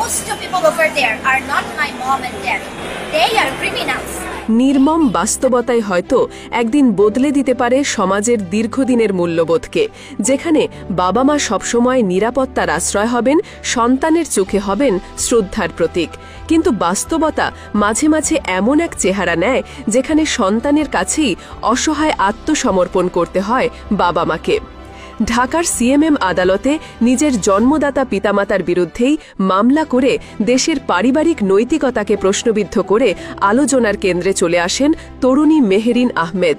Those two people over there are not my mom and dad. They are criminals. নির্মম বাস্তবতায় হয়তো একদিন বদলে দিতে পারে সমাজের দীর্ঘদিনের মূল্যবোধকে, যেখানে বাবা মা সবসময় নিরাপত্তার আশ্রয় হবেন, সন্তানের চোখে হবেন শ্রদ্ধার প্রতীক। কিন্তু বাস্তবতা মাঝে মাঝে এমন এক চেহারা নেয় যেখানে সন্তানের কাছেই অসহায় আত্মসমর্পণ করতে হয় বাবা মাকে। ঢাকার সিএমএম আদালতে নিজের জন্মদাতা পিতামাতার বিরুদ্ধেই মামলা করে দেশের পারিবারিক নৈতিকতাকে প্রশ্নবিদ্ধ করে আলোচনার কেন্দ্রে চলে আসেন তরুণী মেহেরিন আহমেদ।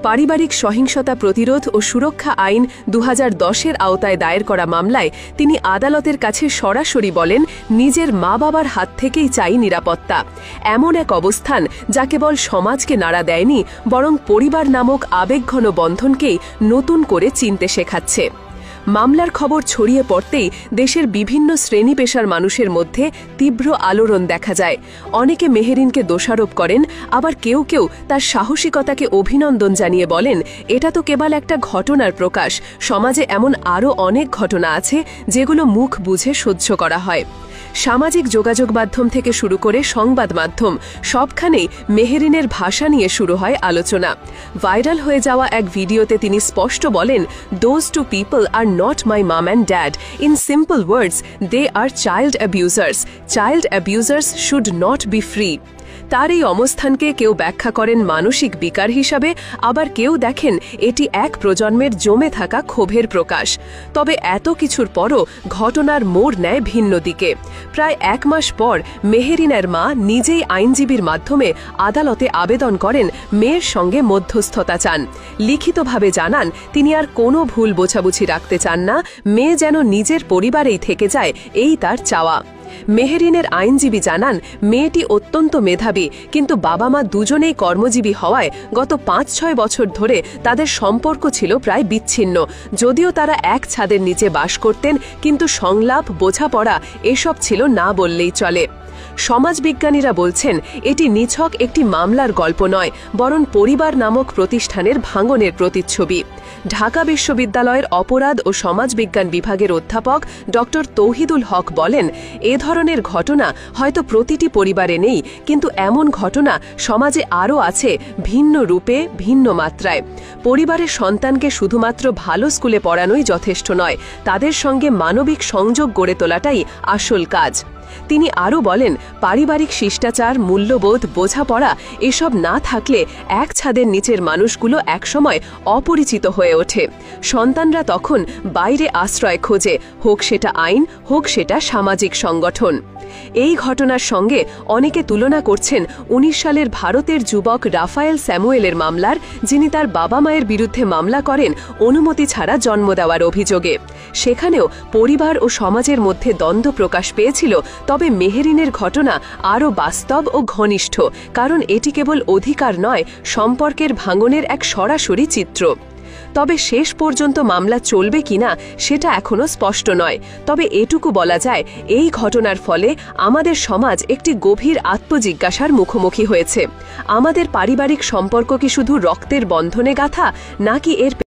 পারিবারিক সহিংসতা প্রতিরোধ ও সুরক্ষা আইন 2010-এর আওতায় দায়ের করা মামলায় তিনি আদালতের কাছে সরাসরি বলেন, নিজের মা বাবার হাত থেকেই চাই নিরাপত্তা। এমন এক অবস্থান যা কেবল সমাজকে নাড়া দেয়নি, বরং পরিবার নামক আবেগঘন বন্ধনকেই নতুন করে চিনতে শেখাচ্ছে। মামলার খবর ছড়িয়ে পড়তেই দেশের বিভিন্ন শ্রেণী পেশার মানুষের মধ্যে তীব্র আলোড়ন দেখা যায়। অনেকে মেহেরিনকে দোষারোপ করেন, আবার কেউ কেউ তার সাহসিকতাকে অভিনন্দন জানিয়ে বলেন, এটা তো কেবল একটা ঘটনার প্রকাশ, সমাজে এমন আরও অনেক ঘটনা আছে যেগুলো মুখ বুঝে সহ্য করা হয়। সামাজিক যোগাযোগ মাধ্যম থেকে শুরু করে সংবাদ মাধ্যম, সবখানেই মেহেরিনের ভাষা নিয়ে শুরু হয় আলোচনা। ভাইরাল হয়ে যাওয়া এক ভিডিওতে তিনি স্পষ্ট বলেন, "Those two people are not my mom and dad. In simple words, they are child abusers. Child abusers should not be free." তার এই অবস্থানকে কেউ ব্যাখ্যা করেন মানসিক বিকার হিসাবে, আবার কেউ দেখেন এটি এক প্রজন্মের জমে থাকা ক্ষোভের প্রকাশ। তবে এত কিছুর পরও ঘটনার মোড় নেয় ভিন্ন দিকে। প্রায় 1 মাস পর মেহেরিনের মা নিজেই আইনজীবীর মাধ্যমে আদালতে আবেদন করেন, মেয়ের সঙ্গে মধ্যস্থতা চান। লিখিতভাবে জানান তিনি আর কোনো ভুল বোঝাবুঝি রাখতে চান না, মেয়ে যেন নিজের পরিবারেই থেকে যায়, এই তার চাওয়া। মেহেরিনের আইনজীবী জানান, মেয়েটি অত্যন্ত মেধাবী, কিন্তু বাবা মা দুজনেই কর্মজীবী হওয়ায় গত 5-6 বছর ধরে তাদের সম্পর্ক ছিল প্রায় বিচ্ছিন্ন। যদিও তারা এক ছাদের নিচে বাস করতেন, কিন্তু সংলাপ, বোঝাপড়া এসব ছিল না বললেই চলে। সমাজবিজ্ঞানীরা বলছেন, এটি নিছক একটি মামলার গল্প নয়, বরং পরিবার নামক প্রতিষ্ঠানের ভাঙনের প্রতিচ্ছবি। ঢাকা বিশ্ববিদ্যালয়ের অপরাধ ও সমাজবিজ্ঞান বিভাগের অধ্যাপক ডক্টর তৌহিদুল হক বলেন, এ ধরনের ঘটনা হয়তো প্রতিটি পরিবারে নেই, কিন্তু এমন ঘটনা সমাজে আরও আছে, ভিন্ন রূপে, ভিন্ন মাত্রায়। পরিবারের সন্তানকে শুধুমাত্র ভালো স্কুলে পড়ানোই যথেষ্ট নয়, তাদের সঙ্গে মানবিক সংযোগ গড়ে তোলাটাই আসল কাজ। তিনি আরও বলেন, পারিবারিক শিষ্টাচার, মূল্যবোধ, বোঝাপড়া এসব না থাকলে এক ছাদের নিচের মানুষগুলো একসময় অপরিচিত হয়ে ওঠে। সন্তানরা তখন বাইরে আশ্রয় খোঁজে, হোক সেটা আইন, হোক সেটা সামাজিক সংগঠন। এই ঘটনার সঙ্গে অনেকে তুলনা করছেন 19 সালের ভারতের যুবক রাফায়েল স্যামুয়েলের মামলার, যিনি তার বাবা মায়ের বিরুদ্ধে মামলা করেন অনুমতি ছাড়া জন্ম দেওয়ার অভিযোগে। সেখানেও পরিবার ও সমাজের মধ্যে দ্বন্দ্ব প্রকাশ পেয়েছিল, তবে মেহেরিনের ঘটনা আরও বাস্তব ও ঘনিষ্ঠ, কারণ এটি কেবল অধিকার নয়, সম্পর্কের ভাঙনের এক সরাসরি চিত্র। তবে শেষ পর্যন্ত মামলা চলবে কিনা সেটা এখনো স্পষ্ট নয়। তবে এটুকু বলা যায়, এই ঘটনার ফলে আমাদের সমাজ একটি গভীর আত্মজিজ্ঞাসার মুখোমুখি হয়েছে। আমাদের পারিবারিক সম্পর্ক কি শুধু রক্তের বন্ধনে গাঁথা, নাকি এর